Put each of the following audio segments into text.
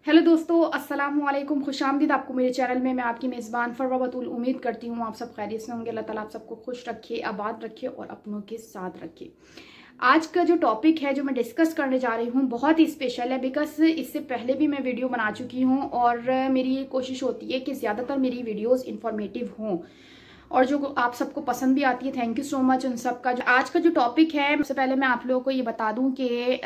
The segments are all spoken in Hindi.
हेलो दोस्तों, अस्सलाम वालेकुम। खुशामदीद आपको मेरे चैनल में। मैं आपकी मेज़बान फरवा बतूल उम्मीद करती हूँ आप सब खैरियत से होंगे। अल्लाह ताला आप सबको खुश रखे, आबाद रखे और अपनों के साथ रखे। आज का जो टॉपिक है जो मैं डिस्कस करने जा रही हूँ बहुत ही स्पेशल है, बिकॉज इससे पहले भी मैं वीडियो बना चुकी हूँ और मेरी ये कोशिश होती है कि ज़्यादातर मेरी वीडियोज़ इंफॉर्मेटिव हों और जो आप सबको पसंद भी आती है। थैंक यू सो मच उन सब का। आज का जो टॉपिक है, सबसे पहले मैं आप लोगों को ये बता दूं कि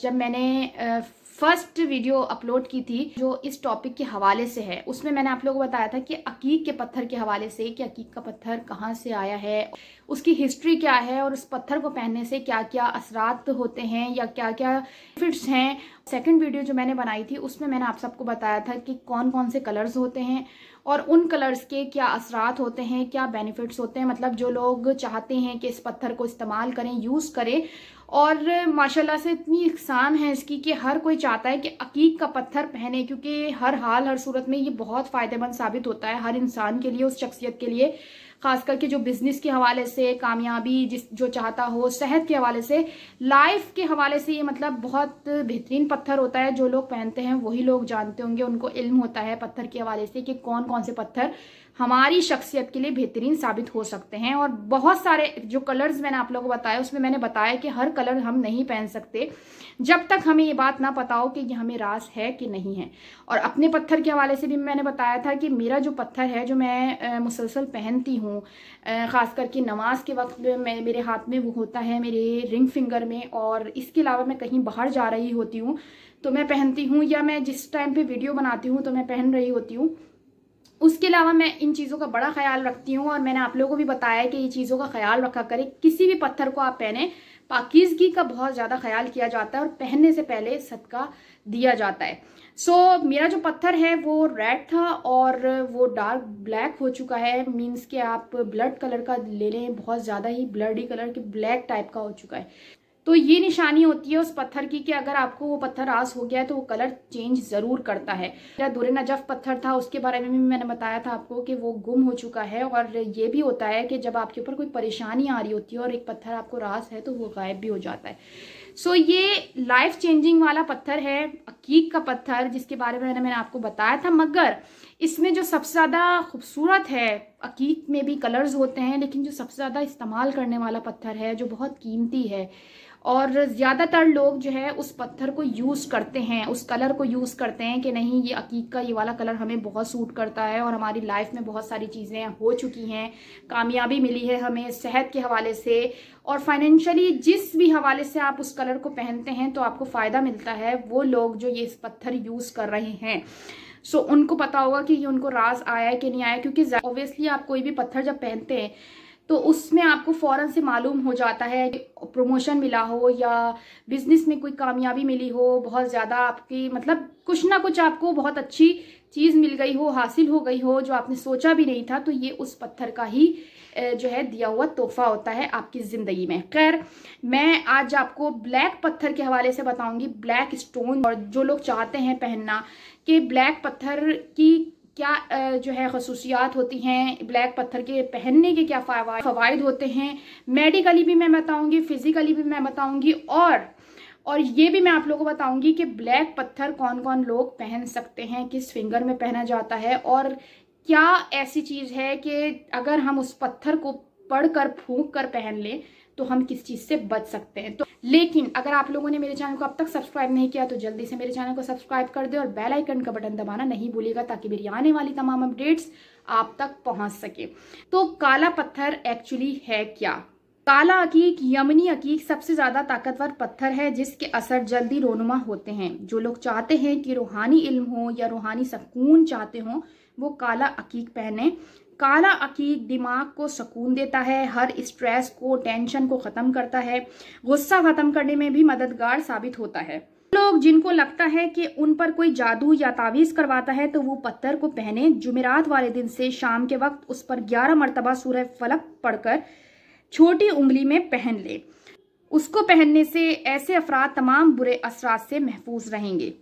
जब मैंने फर्स्ट वीडियो अपलोड की थी जो इस टॉपिक के हवाले से है, उसमें मैंने आप लोगों को बताया था कि अकीक के पत्थर के हवाले से कि अकीक का पत्थर कहाँ से आया है, उसकी हिस्ट्री क्या है और उस पत्थर को पहनने से क्या क्या असरात होते हैं या क्या क्या बेनिफिट्स हैं। सेकंड वीडियो जो मैंने बनाई थी उसमें मैंने आप सबको बताया था कि कौन कौन से कलर्स होते हैं और उन कलर्स के क्या असरात होते हैं, क्या बेनिफिट्स होते हैं। मतलब जो लोग चाहते हैं कि इस पत्थर को इस्तेमाल करें, यूज़ करें, और माशाल्लाह से इतनी आसान है इसकी कि हर कोई चाहता है कि अकीक का पत्थर पहने, क्योंकि हर हाल हर सूरत में ये बहुत फ़ायदेमंद साबित होता है हर इंसान के लिए, उस शख्सियत के लिए, खास करके जो बिजनेस के हवाले से कामयाबी जो चाहता हो, सेहत के हवाले से, लाइफ के हवाले से। ये मतलब बहुत बेहतरीन पत्थर होता है। जो लोग पहनते हैं वही लोग जानते होंगे, उनको इल्म होता है पत्थर के हवाले से कि कौन कौन से पत्थर हमारी शख्सियत के लिए बेहतरीन साबित हो सकते हैं। और बहुत सारे जो कलर्स मैंने आप लोगों को बताया उसमें मैंने बताया कि हर कलर हम नहीं पहन सकते जब तक हमें ये बात ना पता हो कि ये हमें रास है कि नहीं है। और अपने पत्थर के हवाले से भी मैंने बताया था कि मेरा जो पत्थर है जो मैं मुसलसल पहनती हूँ, ख़ास करके नमाज के वक्त में मेरे हाथ में वो होता है, मेरे रिंग फिंगर में। और इसके अलावा मैं कहीं बाहर जा रही होती हूँ तो मैं पहनती हूँ, या मैं जिस टाइम पे वीडियो बनाती हूँ तो मैं पहन रही होती हूँ। उसके अलावा मैं इन चीज़ों का बड़ा ख्याल रखती हूँ और मैंने आप लोगों को भी बताया कि ये चीज़ों का ख्याल रखा करें। किसी भी पत्थर को आप पहने, पाकीज़गी का बहुत ज़्यादा ख्याल किया जाता है और पहनने से पहले सदका दिया जाता है। मेरा जो पत्थर है वो रेड था और वो डार्क ब्लैक हो चुका है। मीन्स कि आप ब्लड कलर का ले लें, बहुत ज़्यादा ही ब्लडी कलर के ब्लैक टाइप का हो चुका है। तो ये निशानी होती है उस पत्थर की कि अगर आपको वो पत्थर रास हो गया है तो वो कलर चेंज ज़रूर करता है। मेरा दुर नजफ पत्थर था, उसके बारे में भी मैंने बताया था आपको कि वो गुम हो चुका है। और ये भी होता है कि जब आपके ऊपर कोई परेशानी आ रही होती है और एक पत्थर आपको रास है तो वो गायब भी हो जाता है। ये लाइफ चेंजिंग वाला पत्थर है, अकीक का पत्थर, जिसके बारे में मैंने आपको बताया था। मगर इसमें जो सबसे ज़्यादा खूबसूरत है, अकीक में भी कलर्स होते हैं लेकिन जो सबसे ज़्यादा इस्तेमाल करने वाला पत्थर है, जो बहुत कीमती है और ज़्यादातर लोग जो है उस पत्थर को यूज़ करते हैं, उस कलर को यूज़ करते हैं कि नहीं ये अकीक का ये वाला कलर हमें बहुत सूट करता है और हमारी लाइफ में बहुत सारी चीज़ें हो चुकी हैं, कामयाबी मिली है हमें सेहत के हवाले से और फाइनेंशियली, जिस भी हवाले से आप उस कलर को पहनते हैं तो आपको फ़ायदा मिलता है। वो लोग जो ये इस पत्थर यूज़ कर रहे हैं उनको पता होगा कि ये उनको राज आया है कि नहीं आया, क्योंकि ऑब्वियसली आप कोई भी पत्थर जब पहनते हैं तो उसमें आपको फ़ौरन से मालूम हो जाता है कि प्रमोशन मिला हो या बिजनेस में कोई कामयाबी मिली हो, बहुत ज़्यादा आपकी मतलब कुछ ना कुछ आपको बहुत अच्छी चीज़ मिल गई हो, हासिल हो गई हो जो आपने सोचा भी नहीं था, तो ये उस पत्थर का ही जो है दिया हुआ तोहफा होता है आपकी ज़िंदगी में। खैर, मैं आज आपको ब्लैक पत्थर के हवाले से बताऊंगी, ब्लैक स्टोन। और जो लोग चाहते हैं पहनना कि ब्लैक पत्थर की क्या जो है खसूसियात होती हैं, ब्लैक पत्थर के पहनने के क्या फ़वाइद होते हैं, मेडिकली भी मैं बताऊंगी, फिजिकली भी मैं बताऊंगी और ये भी मैं आप लोगों को बताऊंगी कि ब्लैक पत्थर कौन कौन लोग पहन सकते हैं, किस फिंगर में पहना जाता है और क्या ऐसी चीज़ है कि अगर हम उस पत्थर को पढ़कर फूंक कर पहन लें तो हम किस चीज़ से बच सकते हैं। तो लेकिन अगर आप लोगों ने मेरे चैनल को अब तक सब्सक्राइब नहीं किया तो जल्दी से मेरे चैनल को सब्सक्राइब कर दे और बेल आइकन का बटन दबाना नहीं भूलिएगा ताकि मेरी आने वाली तमाम अपडेट्स आप तक पहुंच सके। तो काला पत्थर एक्चुअली है क्या? काला अकीक, यमनी अकीक सबसे ज़्यादा ताकतवर पत्थर है जिसके असर जल्दी रोनुमा होते हैं। जो लोग चाहते हैं कि रूहानी इल्म हो या रूहानी सुकून चाहते हो वो काला अकीक पहने। काला अकीक दिमाग को सुकून देता है, हर स्ट्रेस को, टेंशन को ख़त्म करता है, गुस्सा ख़त्म करने में भी मददगार साबित होता है। लोग जिनको लगता है कि उन पर कोई जादू या तावीज़ करवाता है तो वो पत्थर को पहने। जुमेरात वाले दिन से शाम के वक्त उस पर 11 मरतबा सूरह फलक पढ़कर छोटी उंगली में पहन ले। उसको पहनने से ऐसे अफराद तमाम बुरे असरात से महफूज रहेंगे।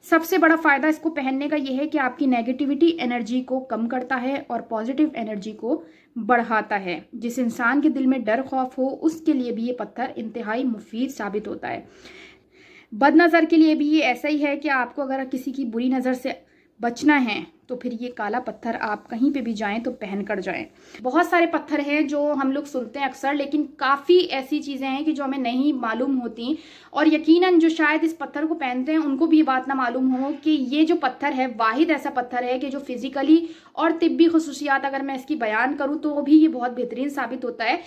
सबसे बड़ा फ़ायदा इसको पहनने का यह है कि आपकी नेगेटिविटी एनर्जी को कम करता है और पॉजिटिव एनर्जी को बढ़ाता है। जिस इंसान के दिल में डर खौफ हो उसके लिए भी ये पत्थर इंतहाई मुफीद साबित होता है। बदनज़र के लिए भी ये ऐसा ही है कि आपको अगर किसी की बुरी नज़र से बचना है तो फिर ये काला पत्थर आप कहीं पे भी जाएं तो पहन कर जाएं। बहुत सारे पत्थर हैं जो हम लोग सुनते हैं अक्सर, लेकिन काफ़ी ऐसी चीज़ें हैं कि जो हमें नहीं मालूम होती, और यकीनन जो शायद इस पत्थर को पहनते हैं उनको भी ये बात ना मालूम हो कि ये जो पत्थर है वाहिद ऐसा पत्थर है कि जो फिजिकली और तिब्बी खसूसियात अगर मैं इसकी बयान करूँ तो भी ये बहुत बेहतरीन साबित होता है।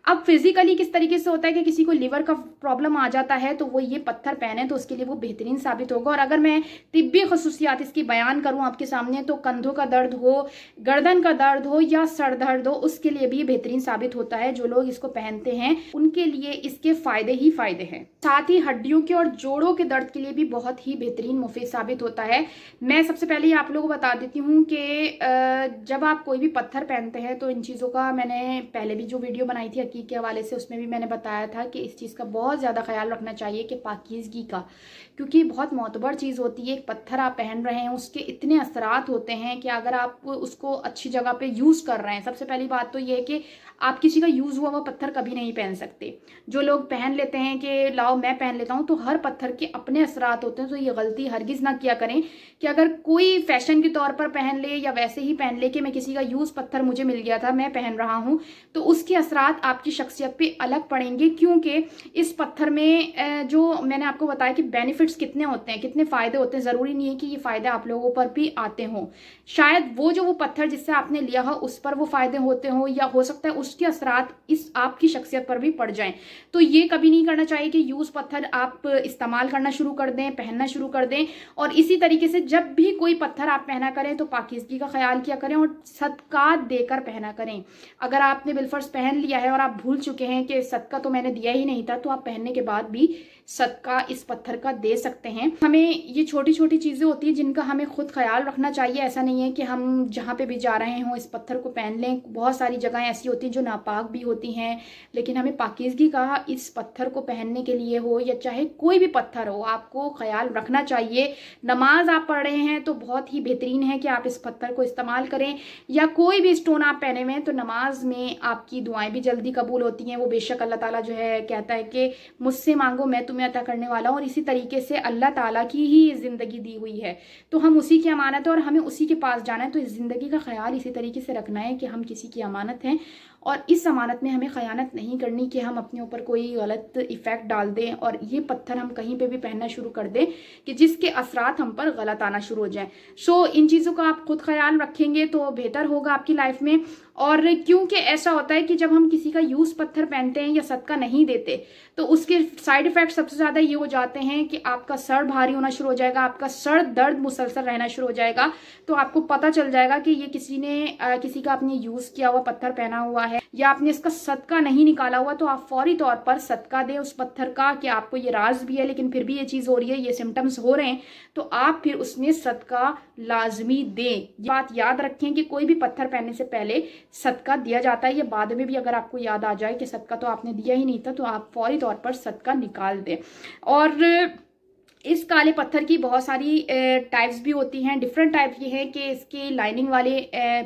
अब फिजिकली किस तरीके से होता है कि किसी को लिवर का प्रॉब्लम आ जाता है तो वो ये पत्थर पहने तो उसके लिए वो बेहतरीन साबित होगा। और अगर मैं तिब्बी खसूसियात इसकी बयान करूं आपके सामने तो कंधों का दर्द हो, गर्दन का दर्द हो या सर दर्द हो, उसके लिए भी बेहतरीन साबित होता है। जो लोग इसको पहनते हैं उनके लिए इसके फायदे ही फायदे हैं। साथ ही हड्डियों के और जोड़ों के दर्द के लिए भी बहुत ही बेहतरीन मुफीद साबित होता है। मैं सबसे पहले आप लोगों को बता देती हूँ कि जब आप कोई भी पत्थर पहनते हैं तो इन चीज़ों का मैंने पहले भी जो वीडियो बनाई थी हकीक के हवाले से उसमें भी मैंने बताया था कि इस चीज़ का बहुत ज़्यादा ख्याल रखना चाहिए कि पाकीज़गी का, क्योंकि बहुत मोतबर चीज़ होती है। एक पत्थर आप पहन रहे हैं उसके इतने असरात होते हैं कि अगर आप उसको अच्छी जगह पे यूज़ कर रहे हैं, सबसे पहली बात तो ये है कि आप किसी का यूज़ हुआ पत्थर कभी नहीं पहन सकते। जो लोग पहन लेते हैं कि लाओ मैं पहन लेता हूँ, तो हर पत्थर के अपने असरात होते हैं। तो ये गलती हरगिज़ ना किया करें कि अगर कोई फैशन के तौर पर पहन ले या वैसे ही पहन ले कि मैं किसी का यूज़ पत्थर मुझे मिल गया था मैं पहन रहा हूँ, तो उसके असरात आपकी शख्सियत पे अलग पड़ेंगे। क्योंकि इस पत्थर में जो मैंने आपको बताया कि बेनिफिट्स कितने होते हैं, कितने फ़ायदे होते हैं, ज़रूरी नहीं है कि ये फ़ायदे आप लोगों पर भी आते हों। शायद वो पत्थर जिससे आपने लिया हो उस पर वो फ़ायदे होते हों, या हो सकता है उसके असरात इस आपकी शख्सियत पर भी पड़ जाएं। तो ये कभी नहीं करना चाहिए कि यूज़ पत्थर आप इस्तेमाल करना शुरू कर दें, पहनना शुरू कर दें। और इसी तरीके से जब भी कोई पत्थर आप पहना करें तो पाकीज़गी का ख्याल किया करें और सदका देकर पहना करें। अगर आपने बिलफर्ज पहन लिया है और आप भूल चुके हैं कि सदका तो मैंने दिया ही नहीं था, तो आप पहनने के बाद भी सदका इस पत्थर का दे सकते हैं। हमें ये छोटी छोटी चीज़ें होती हैं जिनका हमें खुद ख्याल रखना चाहिए। ऐसा नहीं है कि हम जहाँ पे भी जा रहे हों इस पत्थर को पहन लें। बहुत सारी जगहें ऐसी होती हैं जो नापाक भी होती हैं, लेकिन हमें पाकीज़गी का इस पत्थर को पहनने के लिए हो या चाहे कोई भी पत्थर हो, आपको ख्याल रखना चाहिए। नमाज आप पढ़ रहे हैं तो बहुत ही बेहतरीन है कि आप इस पत्थर को इस्तेमाल करें, या कोई भी स्टोन आप पहने हुए हैं तो नमाज में आपकी दुआएं भी जल्दी कबूल होती हैं। वो बेशक अल्लाह ताला जो है कहता है कि मुझसे मांगो मैं तुम्हें अता करने वाला हूँ, और इसी तरीके से अल्लाह ताला की ही ज़िंदगी दी हुई है तो हम उसी की अमानत है और हमें उसी के पास जाना है। तो इस ज़िंदगी का ख्याल इसी तरीके से रखना है कि हम किसी की अमानत हैं और इस अमानत में हमें ख़यानत नहीं करनी कि हम अपने ऊपर कोई गलत इफ़ेक्ट डाल दें और ये पत्थर हम कहीं पे भी पहनना शुरू कर दें कि जिसके असरात हम पर गलत आना शुरू हो जाएं। सो इन चीज़ों का आप खुद ख्याल रखेंगे तो बेहतर होगा आपकी लाइफ में। और क्योंकि ऐसा होता है कि जब हम किसी का यूज़ पत्थर पहनते हैं या सदका नहीं देते तो उसके साइड इफ़ेक्ट सबसे ज़्यादा ये हो जाते हैं कि आपका सर भारी होना शुरू हो जाएगा, आपका सर दर्द मुसलसल रहना शुरू हो जाएगा। तो आपको पता चल जाएगा कि ये किसी ने किसी का आपने यूज़ किया हुआ पत्थर पहना हुआ है या आपने इसका सदका नहीं निकाला हुआ, तो आप फौरी तौर पर सदका दें उस पत्थर का कि आपको ये राज भी है लेकिन फिर भी ये चीज़ हो रही है, ये सिम्टम्स हो रहे हैं, तो आप फिर उसमें सदका लाजमी दें। ये बात याद रखें कि कोई भी पत्थर पहनने से पहले सदका दिया जाता है। ये बाद में भी अगर आपको याद आ जाए कि सदका तो आपने दिया ही नहीं था तो आप फौरी तौर पर सदका निकाल दें। और इस काले पत्थर की बहुत सारी टाइप्स भी होती हैं। डिफरेंट टाइप ये है कि इसके लाइनिंग वाले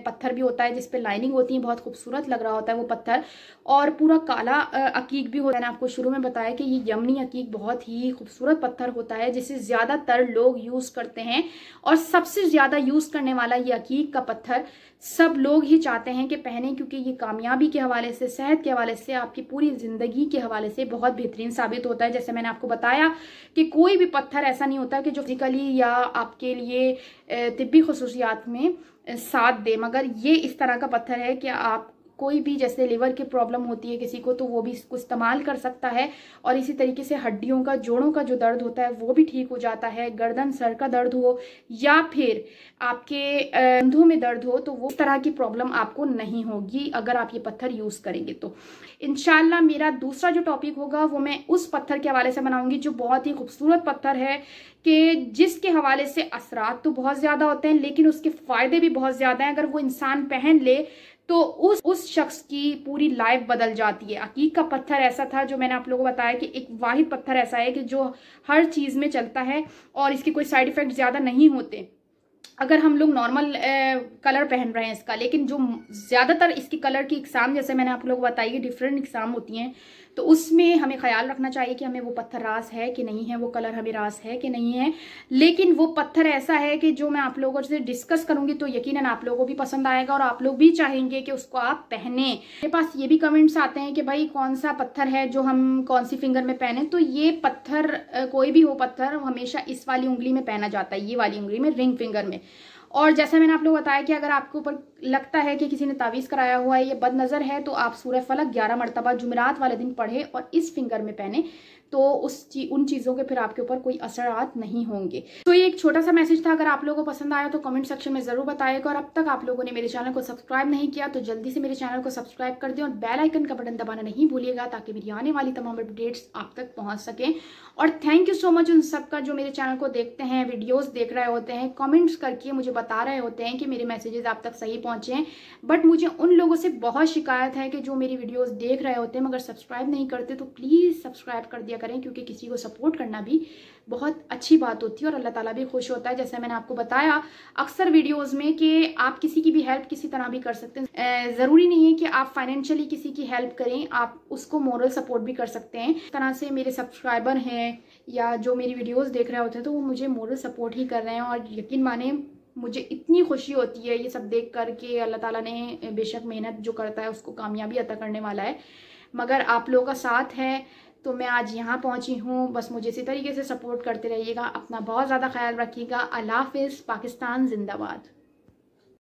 पत्थर भी होता है जिस पे लाइनिंग होती है, बहुत खूबसूरत लग रहा होता है वो पत्थर, और पूरा काला अकीक भी होता है। मैंने आपको शुरू में बताया कि ये यमनी अकीक बहुत ही खूबसूरत पत्थर होता है जिसे ज़्यादातर लोग यूज़ करते हैं, और सबसे ज़्यादा यूज़ करने वाला ये अकीक का पत्थर सब लोग ही चाहते हैं कि पहने, क्योंकि ये कामयाबी के हवाले से, सेहत के हवाले से, आपकी पूरी ज़िंदगी के हवाले से बहुत बेहतरीन साबित होता है। जैसे मैंने आपको बताया कि कोई भी पत्थर ऐसा नहीं होता कि जो फिजिकली या आपके लिए तिब्बी खसूसियात में साथ दे, मगर ये इस तरह का पत्थर है कि आप कोई भी, जैसे लिवर की प्रॉब्लम होती है किसी को तो वो भी इसको इस्तेमाल कर सकता है, और इसी तरीके से हड्डियों का, जोड़ों का जो दर्द होता है वो भी ठीक हो जाता है। गर्दन सर का दर्द हो या फिर आपके कंधों में दर्द हो तो वो इस तरह की प्रॉब्लम आपको नहीं होगी अगर आप ये पत्थर यूज़ करेंगे। तो इंशाल्लाह मेरा दूसरा जो टॉपिक होगा वो मैं उस पत्थर के हवाले से बनाऊंगी जो बहुत ही खूबसूरत पत्थर है कि जिसके हवाले से असरात तो बहुत ज़्यादा होते हैं लेकिन उसके फ़ायदे भी बहुत ज़्यादा हैं। अगर वो इंसान पहन ले तो उस शख्स की पूरी लाइफ बदल जाती है। अकीक का पत्थर ऐसा था जो मैंने आप लोगों को बताया कि एक वाहिद पत्थर ऐसा है कि जो हर चीज़ में चलता है और इसके कोई साइड इफ़ेक्ट ज़्यादा नहीं होते। अगर हम लोग नॉर्मल कलर पहन रहे हैं इसका, लेकिन जो ज़्यादातर इसकी कलर की इकसाम, जैसे मैंने आप लोगों को बताई कि डिफरेंट इकसाम होती हैं, तो उसमें हमें ख्याल रखना चाहिए कि हमें वो पत्थर रास है कि नहीं है, वो कलर हमें रास है कि नहीं है। लेकिन वो पत्थर ऐसा है कि जो मैं आप लोगों से डिस्कस करूंगी तो यकीनन आप लोगों को भी पसंद आएगा और आप लोग भी चाहेंगे कि उसको आप पहने। मेरे पास ये भी कमेंट्स आते हैं कि भाई कौन सा पत्थर है जो हम कौन सी फिंगर में पहने। तो ये पत्थर कोई भी हो पत्थर हमेशा इस वाली उंगली में पहना जाता है, ये वाली उंगली में, रिंग फिंगर में। और जैसा मैंने आप लोग बताया कि अगर आपके ऊपर लगता है कि किसी ने तावीज़ कराया हुआ है, ये बदनज़र है, तो आप सूरह फलक 11 मरतबा जुमेरात वाले दिन पढ़े और इस फिंगर में पहने, तो उन चीज़ों के फिर आपके ऊपर कोई असरात नहीं होंगे। तो ये एक छोटा सा मैसेज था। अगर आप लोगों को पसंद आया तो कमेंट सेक्शन में ज़रूर बताइएगा। और अब तक आप लोगों ने मेरे चैनल को सब्सक्राइब नहीं किया तो जल्दी से मेरे चैनल को सब्सक्राइब कर दें और बेल आइकन का बटन दबाना नहीं भूलिएगा, ताकि मेरी आने वाली तमाम अपडेट्स आप तक पहुँच सकें। और थैंक यू सो मच उन सबका जो मेरे चैनल को देखते हैं, वीडियोस देख रहे होते हैं, कमेंट्स करके मुझे बता रहे होते हैं कि मेरे मैसेजेस आप तक सही पहुंचे हैं। बट मुझे उन लोगों से बहुत शिकायत है कि जो मेरी वीडियोस देख रहे होते हैं मगर सब्सक्राइब नहीं करते। तो प्लीज़ सब्सक्राइब कर दिया करें, क्योंकि किसी को सपोर्ट करना भी बहुत अच्छी बात होती है और अल्लाह ताला भी खुश होता है। जैसे मैंने आपको बताया अक्सर वीडियोस में कि आप किसी की भी हेल्प किसी तरह भी कर सकते हैं। ज़रूरी नहीं है कि आप फाइनेंशियली किसी की हेल्प करें, आप उसको मोरल सपोर्ट भी कर सकते हैं। इस तरह से मेरे सब्सक्राइबर हैं या जो मेरी वीडियोस देख रहे होते हैं तो वो मुझे मोरल सपोर्ट ही कर रहे हैं। और यकीन माने मुझे इतनी खुशी होती है ये सब देख कर के अल्लाह ताला ने बेशक मेहनत जो करता है उसको कामयाबी अता करने वाला है, मगर आप लोगों का साथ है तो मैं आज यहाँ पहुँची हूँ। बस मुझे इसी तरीके से सपोर्ट करते रहिएगा। अपना बहुत ज़्यादा ख्याल रखिएगा। अल्लाह हाफिज़। पाकिस्तान जिंदाबाद।